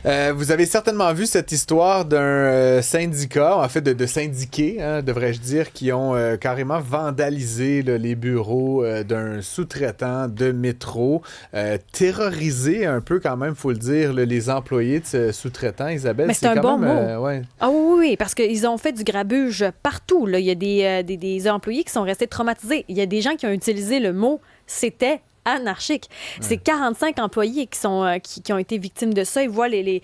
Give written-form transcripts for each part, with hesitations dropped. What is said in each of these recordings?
Vous avez certainement vu cette histoire d'un syndicat, en fait de syndiqués, devrais-je dire, qui ont carrément vandalisé là, les bureaux d'un sous-traitant de métro, terrorisé un peu quand même, faut le dire, là, les employés de ce sous-traitant. Isabelle, Mais c'est un quand bon même, mot. ouais. Ah oui, oui, parce qu'ils ont fait du grabuge partout, là. Il y a des employés qui sont restés traumatisés. Il y a des gens qui ont utilisé le mot « c'était anarchique ». C'est 45 employés qui ont été victimes de ça. Ils voient les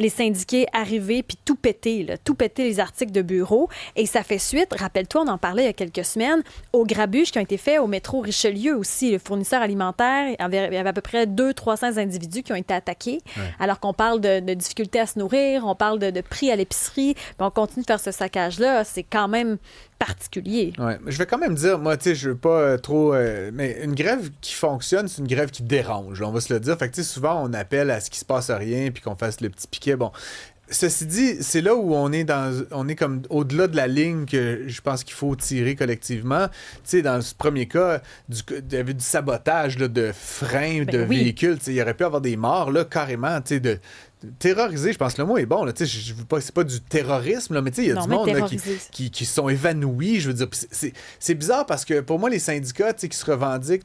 syndiqués arriver puis tout péter les articles de bureau. Et ça fait suite, rappelle-toi, on en parlait il y a quelques semaines, aux grabuges qui ont été faits au métro Richelieu aussi, le fournisseur alimentaire. Il y avait à peu près 200-300 individus qui ont été attaqués, alors qu'on parle de difficultés à se nourrir, on parle de prix à l'épicerie, puis on continue de faire ce saccage-là. C'est quand même particulier. Ouais. Je vais quand même dire, moi, tu sais, je veux pas trop... mais une grève qui fonctionne, c'est une grève qui dérange, on va se le dire. Fait que, tu sais, souvent, on appelle à ce qu'il se passe rien puis qu'on fasse le petit piquet. Bon, ceci dit, c'est là où on est comme au-delà de la ligne que je pense qu'il faut tirer collectivement. Tu sais, dans ce premier cas, il y avait du sabotage là, de freins de véhicules. Tu sais, il aurait pu y avoir des morts, là, carrément, tu sais, terroriser, je pense que le mot est bon. Là. Je veux pas, c'est pas du terrorisme, là, mais il y a du monde là, qui sont évanouis. Je veux dire, c'est bizarre parce que pour moi, les syndicats qui se revendiquent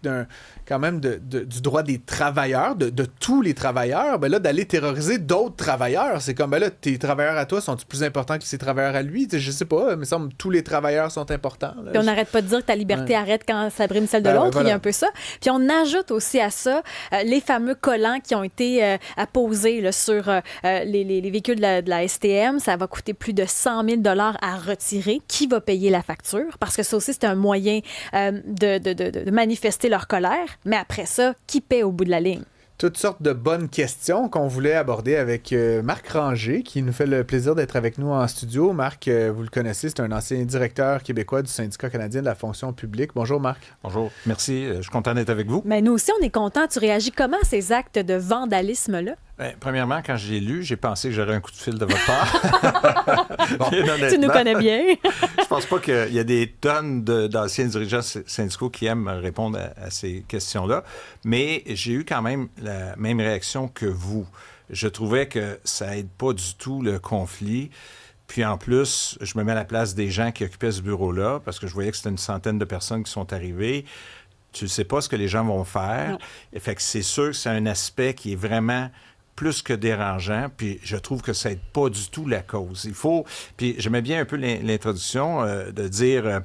quand même du droit des travailleurs, de tous les travailleurs, ben là, d'aller terroriser d'autres travailleurs, c'est comme, ben là, tes travailleurs à toi sont-ils plus importants que ces travailleurs à lui? Je sais pas, il me semble que tous les travailleurs sont importants. Là. Puis on n'arrête pas de dire que ta liberté arrête quand ça brime celle de l'autre, voilà. Il y a un peu ça. Puis on ajoute aussi à ça les fameux collants qui ont été apposés là, sur les véhicules de la STM. Ça va coûter plus de 100 000 $ à retirer. Qui va payer la facture? Parce que ça aussi, c'est un moyen de manifester leur colère. Mais après ça, qui paie au bout de la ligne? Toutes sortes de bonnes questions qu'on voulait aborder avec Marc Ranger, qui nous fait le plaisir d'être avec nous en studio. Marc, vous le connaissez, c'est un ancien directeur québécois du syndicat canadien de la fonction publique. Bonjour, Marc. Bonjour, merci. Je suis content d'être avec vous. Mais nous aussi, on est contents. Tu réagis comment à ces actes de vandalisme-là? Bien, premièrement, quand je l'ai lu, j'ai pensé que j'aurais un coup de fil de votre part. Bon, tu nous connais bien. Je pense pas qu'il y a des tonnes d'anciens dirigeants syndicaux qui aiment répondre à ces questions-là, mais j'ai eu quand même la même réaction que vous. Je trouvais que ça aide pas du tout le conflit. Puis en plus, je me mets à la place des gens qui occupaient ce bureau-là, parce que je voyais que c'était une centaine de personnes qui sont arrivées. Tu ne sais pas ce que les gens vont faire. Fait que c'est sûr que c'est un aspect qui est vraiment plus que dérangeant, puis je trouve que ça n'aide pas du tout la cause. Il faut... Puis j'aimais bien un peu l'introduction de dire, à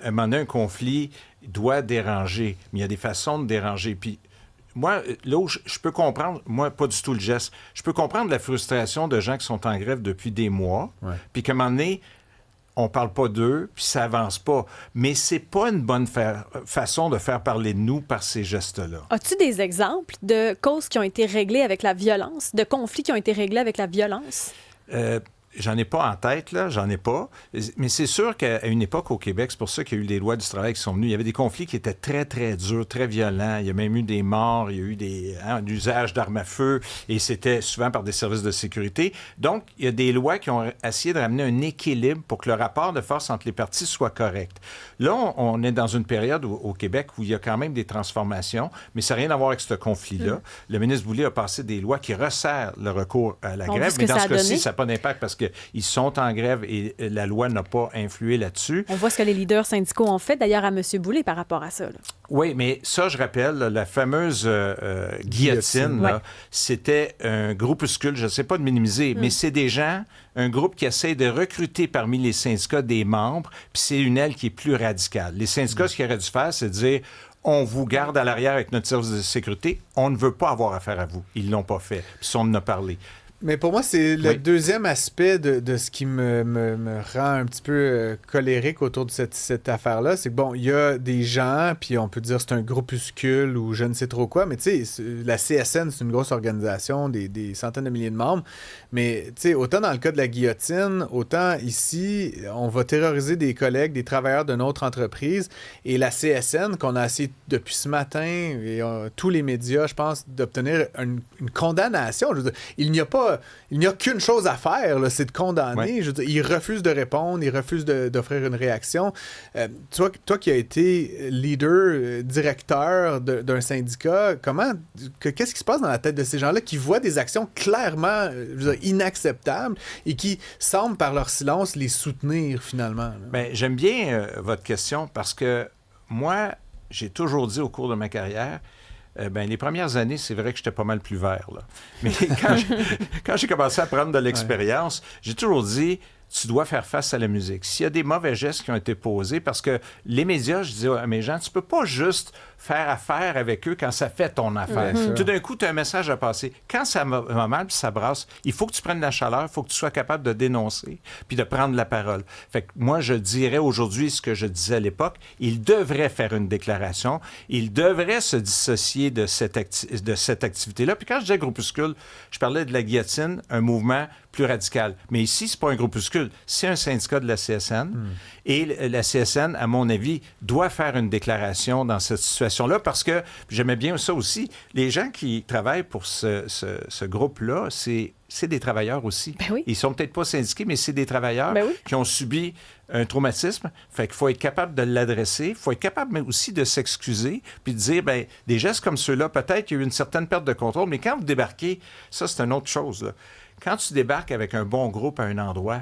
un moment donné, un conflit doit déranger, mais il y a des façons de déranger. Puis moi, là où je peux comprendre, moi, pas du tout le geste, je peux comprendre la frustration de gens qui sont en grève depuis des mois, puis qu'à un moment donné, on parle pas d'eux, puis ça avance pas. Mais c'est pas une bonne façon de faire parler de nous par ces gestes-là. As-tu des exemples de causes qui ont été réglées avec la violence, de conflits qui ont été réglés avec la violence? J'en ai pas en tête, là, j'en ai pas. Mais c'est sûr qu'à une époque au Québec, c'est pour ça qu'il y a eu les lois du travail qui sont venues. Il y avait des conflits qui étaient très, très durs, très violents. Il y a même eu des morts, il y a eu un usage d'armes à feu, et c'était souvent par des services de sécurité. Donc, il y a des lois qui ont essayé de ramener un équilibre pour que le rapport de force entre les parties soit correct. Là, on est dans une période au Québec où il y a quand même des transformations, mais ça n'a rien à voir avec ce conflit-là. Le ministre Boulay a passé des lois qui resserrent le recours à la grève, mais dans ce cas-ci, ça n'a pas d'impact parce qu'ils sont en grève et la loi n'a pas influé là-dessus. On voit ce que les leaders syndicaux ont fait, d'ailleurs, à M. Boulay par rapport à ça. Là. Oui, mais ça, je rappelle, la fameuse guillotine, là, c'était un groupuscule, je ne sais pas de minimiser, mais c'est des gens, un groupe qui essaie de recruter parmi les syndicats des membres, puis c'est une aile qui est plus radicale. Les syndicats, ce qu'ils auraient dû faire, c'est de dire... On vous garde à l'arrière avec notre service de sécurité. On ne veut pas avoir affaire à vous. Ils ne l'ont pas fait. Puis on en a parlé. Mais pour moi, c'est le deuxième aspect de ce qui me rend un petit peu colérique autour de cette affaire-là. C'est que, bon, il y a des gens, puis on peut dire c'est un groupuscule ou je ne sais trop quoi, mais tu sais, la CSN, c'est une grosse organisation, des centaines de milliers de membres. Mais tu sais, autant dans le cas de la guillotine, autant ici, on va terroriser des collègues, des travailleurs de notre entreprise. Et la CSN, qu'on a essayé depuis ce matin, et tous les médias, je pense, d'obtenir une condamnation. Je veux dire, il n'y a pas il n'y a qu'une chose à faire, là, c'est de condamner. Ouais. Je veux dire, il refuse de répondre, il refuse d'offrir une réaction. Toi qui as été leader, directeur d'un syndicat, qu'est-ce qui se passe dans la tête de ces gens-là qui voient des actions clairement je veux dire, inacceptables et qui semblent par leur silence les soutenir finalement? Là? Bien, j'aime bien votre question parce que moi, j'ai toujours dit au cours de ma carrière, les premières années, c'est vrai que j'étais pas mal plus vert. Là. Mais quand j'ai commencé à prendre de l'expérience, j'ai toujours dit, tu dois faire face à la musique. S'il y a des mauvais gestes qui ont été posés, parce que les médias, je disais à mes gens, tu peux pas juste faire affaire avec eux quand ça fait ton affaire. Tout d'un coup, tu as un message à passer. Quand ça va mal puis ça brasse, il faut que tu prennes la chaleur, il faut que tu sois capable de dénoncer puis de prendre la parole. Fait que moi, je dirais aujourd'hui ce que je disais à l'époque, il devrait faire une déclaration, il devrait se dissocier de cette activité-là. Puis quand je disais groupuscule, je parlais de la guillotine, un mouvement plus radical. Mais ici, c'est pas un groupuscule, c'est un syndicat de la CSN. Et la CSN, à mon avis, doit faire une déclaration dans cette situation-là parce que, j'aimais bien ça aussi, les gens qui travaillent pour ce groupe-là, c'est des travailleurs aussi. Ben oui. Ils sont peut-être pas syndiqués, mais c'est des travailleurs qui ont subi un traumatisme. Fait qu'il faut être capable de l'adresser. Il faut être capable mais aussi de s'excuser puis de dire, des gestes comme ceux-là, peut-être qu'il y a eu une certaine perte de contrôle, mais quand vous débarquez, ça, c'est une autre chose, là. Quand tu débarques avec un bon groupe à un endroit,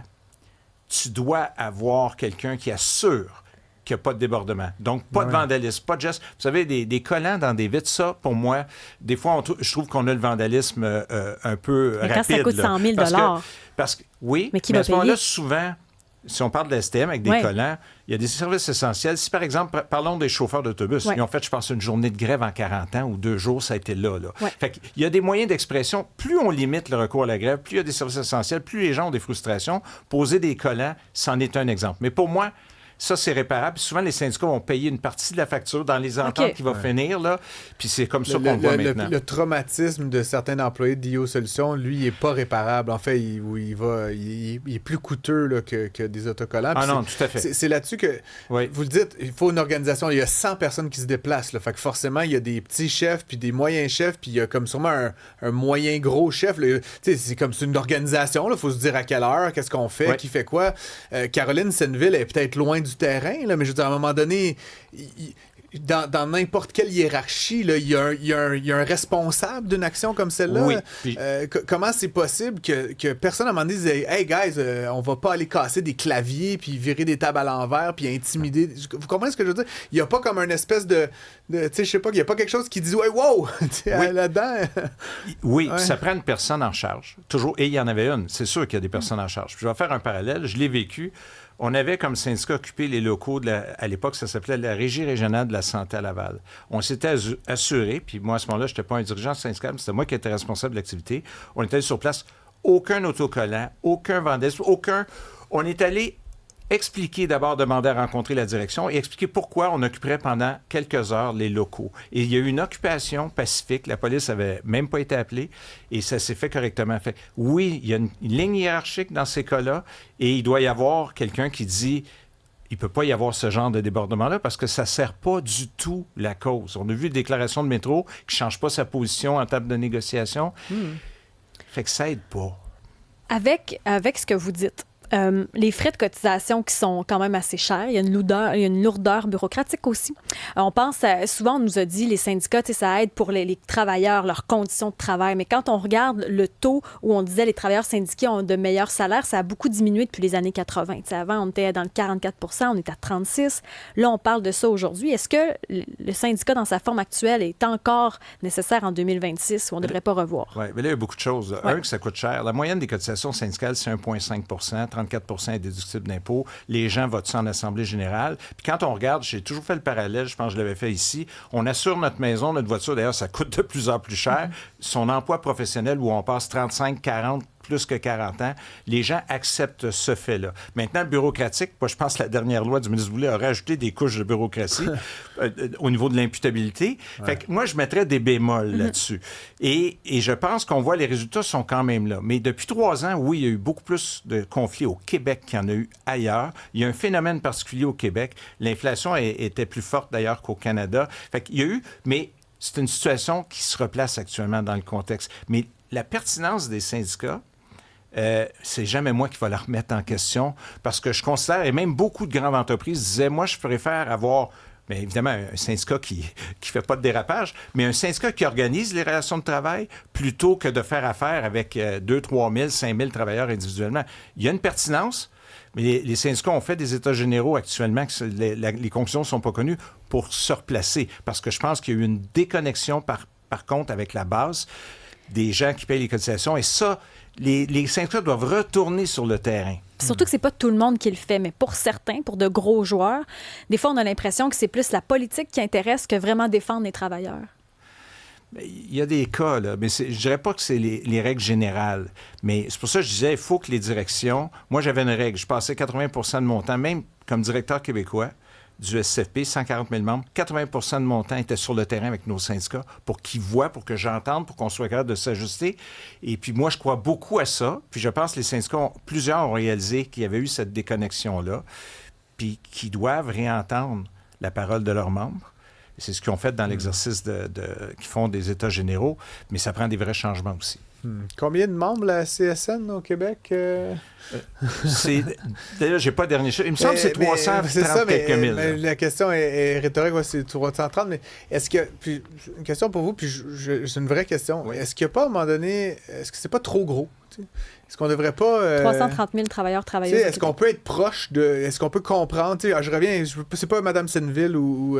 tu dois avoir quelqu'un qui assure qu'il n'y a pas de débordement. Donc, pas de vandalisme, pas de gestes. Vous savez, des collants dans des vitres, ça, pour moi, des fois, je trouve qu'on a le vandalisme un peu rapide. Quand ça coûte 100 000 parce que oui, mais à ce moment-là, souvent, si on parle de l'STM avec des collants, il y a des services essentiels. Si, par exemple, parlons des chauffeurs d'autobus, ils ont fait, je pense, une journée de grève en 40 ans ou 2 jours, ça a été là. Fait qu'il y a des moyens d'expression. Plus on limite le recours à la grève, plus il y a des services essentiels, plus les gens ont des frustrations. Poser des collants, c'en est un exemple. Mais pour moi, ça, c'est réparable. Puis souvent, les syndicats vont payer une partie de la facture dans les ententes qui vont finir. Là. Puis c'est comme ça qu'on le voit maintenant. Le traumatisme de certains employés d'IO Solutions, lui, il n'est pas réparable. En fait, il est plus coûteux là, que des autocollants. Ah non, tout à fait. C'est là-dessus que, vous le dites, il faut une organisation. Il y a 100 personnes qui se déplacent. Là. Fait que forcément, il y a des petits chefs, puis des moyens chefs, puis il y a comme sûrement un moyen gros chef. C'est comme c'est une organisation. Il faut se dire à quelle heure, qu'est-ce qu'on fait, qui fait quoi. Caroline Senneville est peut-être loin du terrain, là, mais je veux dire, à un moment donné, dans n'importe quelle hiérarchie, là, il y a un responsable d'une action comme celle-là. Oui, puis... comment c'est possible que personne à un moment donné dise « Hey guys, on va pas aller casser des claviers puis virer des tables à l'envers puis intimider. » Vous comprenez ce que je veux dire? Il n'y a pas comme une espèce de tu sais, je sais pas, il n'y a pas quelque chose qui dit « Ouais, wow! » là-dedans. Oui, ça prend une personne en charge. Toujours. Et il y en avait une. C'est sûr qu'il y a des personnes en charge. Puis je vais faire un parallèle. Je l'ai vécu. On avait comme syndicat occupé les locaux à l'époque, ça s'appelait la Régie régionale de la santé à Laval. On s'était assuré, puis moi à ce moment-là, je n'étais pas un dirigeant syndical, mais c'était moi qui étais responsable de l'activité. On était allé sur place, aucun autocollant, aucun vandalisme, aucun... On est allé expliquer d'abord, demander à rencontrer la direction et expliquer pourquoi on occuperait pendant quelques heures les locaux. Et il y a eu une occupation pacifique. La police n'avait même pas été appelée et ça s'est fait correctement. Fait, oui, il y a une ligne hiérarchique dans ces cas-là et il doit y avoir quelqu'un qui dit il ne peut pas y avoir ce genre de débordement-là parce que ça ne sert pas du tout la cause. On a vu une déclaration de métro qui ne change pas sa position en table de négociation. Fait que ça aide pas. Avec ce que vous dites, les frais de cotisation qui sont quand même assez chers. Il y a une lourdeur bureaucratique aussi. On pense, souvent on nous a dit, les syndicats, ça aide pour les travailleurs, leurs conditions de travail. Mais quand on regarde le taux où on disait les travailleurs syndiqués ont de meilleurs salaires, ça a beaucoup diminué depuis les années 80. Avant, on était dans le 44 %, on est à 36 %. Là, on parle de ça aujourd'hui. Est-ce que le syndicat, dans sa forme actuelle, est encore nécessaire en 2026 ou on ne devrait pas revoir? Oui, mais là, il y a beaucoup de choses. Un, que ça coûte cher. La moyenne des cotisations syndicales, c'est 1,5 %. 34 % est déductible d'impôts. Les gens votent ça en Assemblée générale. Puis quand on regarde, j'ai toujours fait le parallèle, je pense que je l'avais fait ici, on assure notre maison, notre voiture, d'ailleurs, ça coûte de plus en plus cher. Son emploi professionnel où on passe 35, 40, plus que 40 ans, les gens acceptent ce fait-là. Maintenant, le bureaucratique, moi, je pense que la dernière loi du ministre Boulay a rajouté des couches de bureaucratie au niveau de l'imputabilité. Fait que moi, je mettrais des bémols là-dessus. Et je pense qu'on voit les résultats sont quand même là. Mais depuis 3 ans, oui, il y a eu beaucoup plus de conflits au Québec qu'il y en a eu ailleurs. Il y a un phénomène particulier au Québec. L'inflation était plus forte d'ailleurs qu'au Canada. Fait qu'il y a eu... Mais c'est une situation qui se replace actuellement dans le contexte. Mais la pertinence des syndicats, c'est jamais moi qui va la remettre en question parce que je considère, et même beaucoup de grandes entreprises disaient, moi, je préfère avoir, bien évidemment, un syndicat qui fait pas de dérapage, mais un syndicat qui organise les relations de travail plutôt que de faire affaire avec 2 3 000, 5 000 travailleurs individuellement. Il y a une pertinence, mais les syndicats ont fait des états généraux actuellement, que les conclusions ne sont pas connues, pour se replacer parce que je pense qu'il y a eu une déconnexion par contre avec la base des gens qui payent les cotisations et ça, les syndicats doivent retourner sur le terrain. Puis surtout que c'est pas tout le monde qui le fait, mais pour certains, pour de gros joueurs, des fois, on a l'impression que c'est plus la politique qui intéresse que vraiment défendre les travailleurs. Il y a des cas, là, mais je dirais pas que c'est les règles générales. Mais c'est pour ça que je disais, il faut que les directions... Moi, j'avais une règle. Je passais 80 de mon temps, même comme directeur québécois du SCFP, 140 000 membres, 80 de mon temps était sur le terrain avec nos syndicats pour qu'ils voient, pour que j'entende, pour qu'on soit capable de s'ajuster. Et puis moi, je crois beaucoup à ça. Puis je pense que les syndicats, plusieurs ont réalisé qu'il y avait eu cette déconnexion-là, puis qu'ils doivent réentendre la parole de leurs membres. C'est ce qu'ils ont fait dans l'exercice qui font des États généraux, mais ça prend des vrais changements aussi. Combien de membres la CSN au Québec? D'ailleurs, j'ai pas le dernier chiffre. Il me semble que c'est 330 quelques mille. Mais la question est rhétorique, c'est 330, mais est-ce que... Puis, une question pour vous, puis c'est une vraie question. Oui. Est-ce qu'il n'y a pas, à un moment donné, est-ce que c'est pas trop gros? T'sais? Est-ce qu'on devrait pas... 330 000 travailleurs travailleuses. Est-ce qu'on peut être proche de... Est-ce qu'on peut comprendre... je reviens, c'est pas Mme Senneville ou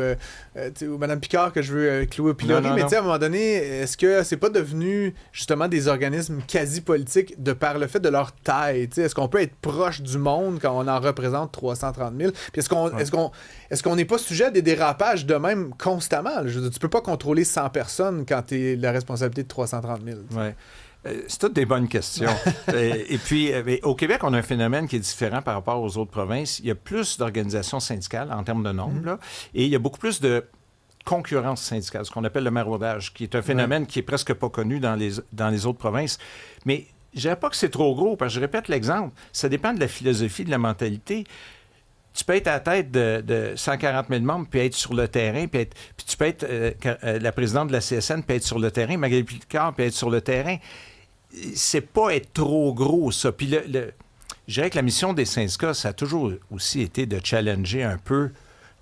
Mme Picard que je veux clouer au pilori, mais à un moment donné, est-ce que c'est pas devenu justement des organismes quasi-politiques de par le fait de leur taille? Est-ce qu'on peut être proche du monde quand on en représente 330 000? Puis est-ce qu'on n'est pas sujet à des dérapages de même constamment? Je veux dire, tu peux pas contrôler 100 personnes quand tu es la responsabilité de 330 000. Oui. C'est toutes des bonnes questions. Et puis, au Québec, on a un phénomène qui est différent par rapport aux autres provinces. Il y a plus d'organisations syndicales en termes de nombre, là, et il y a beaucoup plus de concurrence syndicale, ce qu'on appelle le maraudage, qui est un phénomène qui est presque pas connu dans les autres provinces. Mais je dirais pas que c'est trop gros, parce que je répète l'exemple, ça dépend de la philosophie, de la mentalité. Tu peux être à la tête de 140 000 membres, puis être sur le terrain, puis tu peux être la présidente de la CSN, puis être sur le terrain, Magali Picard, puis être sur le terrain. C'est pas être trop gros, ça. Puis je dirais que la mission des syndicats, ça a toujours aussi été de challenger un peu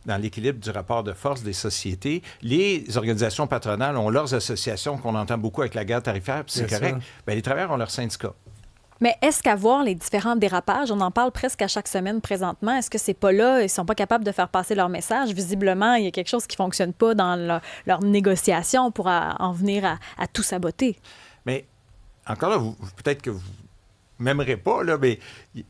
dans l'équilibre du rapport de force des sociétés. Les organisations patronales ont leurs associations qu'on entend beaucoup avec la guerre tarifaire, puis c'est correct. Bien, les travailleurs ont leurs syndicats. Mais est-ce qu'à voir les différents dérapages, on en parle presque à chaque semaine présentement, est-ce que c'est pas là, ils sont pas capables de faire passer leur message? Visiblement, il y a quelque chose qui fonctionne pas dans leur négociation pour en venir à tout saboter. Mais encore là, peut-être que vous m'aimerez pas, là, mais il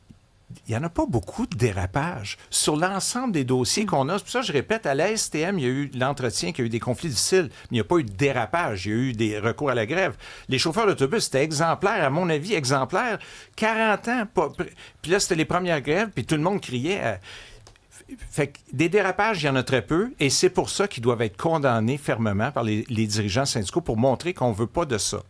n'y en a pas beaucoup de dérapages sur l'ensemble des dossiers qu'on a. C'est pour ça que je répète, à la STM, il y a eu l'entretien, qu'il y a eu des conflits difficiles, mais il n'y a pas eu de dérapage. Il y a eu des recours à la grève. Les chauffeurs d'autobus, c'était exemplaire, à mon avis, exemplaire. 40 ans, puis là, c'était les premières grèves, puis tout le monde criait. Fait que des dérapages, il y en a très peu, et c'est pour ça qu'ils doivent être condamnés fermement par les dirigeants syndicaux pour montrer qu'on ne veut pas de ça.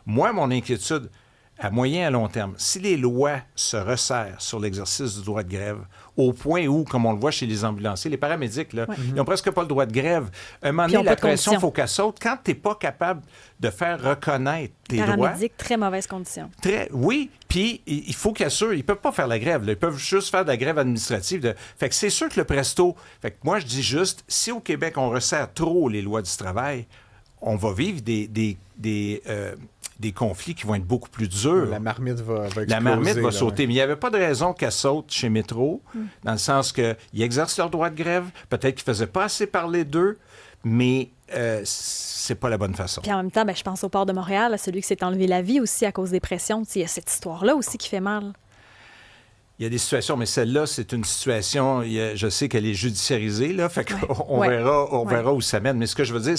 Moi, mon inquiétude, à moyen et à long terme, si les lois se resserrent sur l'exercice du droit de grève, au point où, comme on le voit chez les ambulanciers, les paramédics, là, ils n'ont presque pas le droit de grève. À un moment donné, la pression, il faut qu'elle saute. Quand tu n'es pas capable de faire reconnaître tes droits... Paramédics, très mauvaises conditions. Oui, puis il faut qu'ils assurent. Ils ne peuvent pas faire la grève. Là. Ils peuvent juste faire de la grève administrative. Fait que c'est sûr que le presto... Fait que moi, je dis juste, si au Québec, on resserre trop les lois du travail, on va vivre des conflits qui vont être beaucoup plus durs. La marmite va exploser. La marmite va sauter. Ouais. Mais il n'y avait pas de raison qu'elle saute chez Métro, dans le sens qu'ils exercent leur droit de grève. Peut-être qu'ils ne faisaient pas assez parler d'eux, mais c'est pas la bonne façon. Puis en même temps, je pense au port de Montréal, à celui qui s'est enlevé la vie aussi à cause des pressions. Il y a cette histoire-là aussi qui fait mal. Il y a des situations, mais celle-là, c'est une situation, je sais qu'elle est judiciarisée, là, fait qu'on verra où ça mène. Mais ce que je veux dire,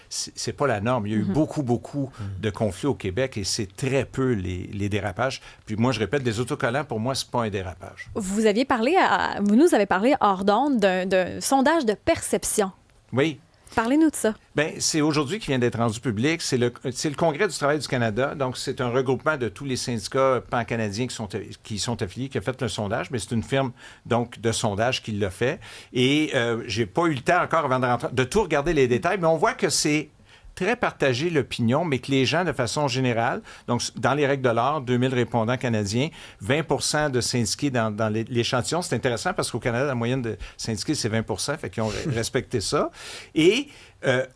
c'est pas la norme. Il y a eu beaucoup de conflits au Québec et c'est très peu les dérapages. Puis moi, je répète, des autocollants, pour moi, c'est pas un dérapage. Vous nous avez parlé hors d'onde d'un sondage de perception. Oui. Parlez-nous de ça. Bien, c'est aujourd'hui qui vient d'être rendu public. C'est le Congrès du travail du Canada. Donc, c'est un regroupement de tous les syndicats pan-canadiens qui sont affiliés, qui a fait le sondage. Mais c'est une firme, donc, de sondage qui l'a fait. Et j'ai pas eu le temps encore, avant de rentrer, de tout regarder les détails. Mais on voit que c'est très partagé l'opinion, mais que les gens, de façon générale, donc dans les règles de l'art, 2000 répondants canadiens, 20 de syndiqués dans l'échantillon. C'est intéressant parce qu'au Canada, la moyenne de syndiqués, c'est 20 fait qu'ils ont respecté ça. Et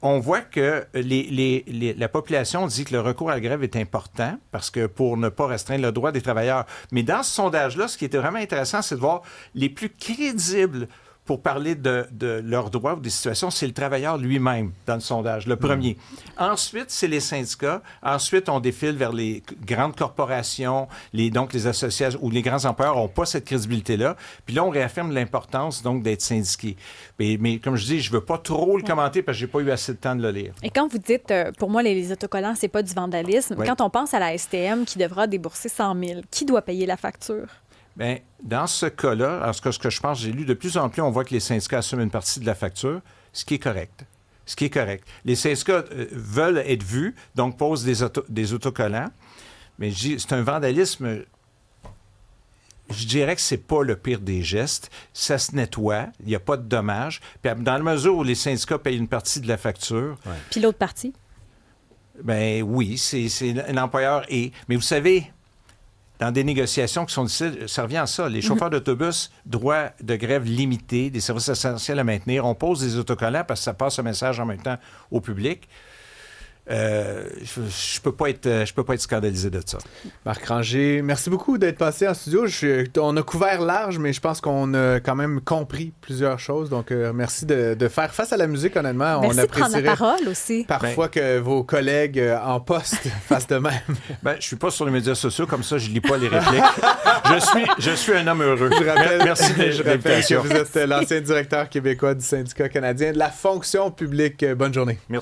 on voit que la population dit que le recours à la grève est important parce que pour ne pas restreindre le droit des travailleurs. Mais dans ce sondage-là, ce qui était vraiment intéressant, c'est de voir les plus crédibles pour parler de leurs droits ou des situations, c'est le travailleur lui-même dans le sondage, le premier. Ensuite, c'est les syndicats. Ensuite, on défile vers les grandes corporations, donc les associations ou les grands employeurs n'ont pas cette crédibilité-là. Puis là, on réaffirme l'importance donc d'être syndiqué. Mais comme je dis, je ne veux pas trop le commenter parce que je n'ai pas eu assez de temps de le lire. Et quand vous dites, pour moi, les autocollants, c'est pas du vandalisme, Oui. Quand on pense à la STM qui devra débourser 100 000, qui doit payer la facture? Bien, dans ce cas-là, en ce que je pense, j'ai lu de plus en plus, on voit que les syndicats assument une partie de la facture, ce qui est correct. Ce qui est correct. Les syndicats veulent être vus, donc posent des autocollants, mais je dis, c'est un vandalisme. Je dirais que c'est pas le pire des gestes. Ça se nettoie, il n'y a pas de dommages. Puis dans la mesure où les syndicats payent une partie de la facture... Ouais. Puis l'autre partie? Ben oui, c'est l'employeur et... Mais vous savez... Dans des négociations qui sont difficiles, ça revient à ça. Les chauffeurs d'autobus, droit de grève limité, des services essentiels à maintenir. On pose des autocollants parce que ça passe un message en même temps au public. Je peux pas être scandalisé de ça. Marc Ranger, merci beaucoup d'être passé en studio. On a couvert large, mais je pense qu'on a quand même compris plusieurs choses. Donc, merci de faire face à la musique, honnêtement. Merci on de prendre la apprécierait parole aussi. parfois que vos collègues en poste fassent de même. Ben, je suis pas sur les médias sociaux, comme ça, je lis pas les répliques. je suis un homme heureux. Merci de Je rappelle que l'invitation. vous êtes l'ancien directeur québécois du syndicat canadien de la fonction publique. Bonne journée. Merci.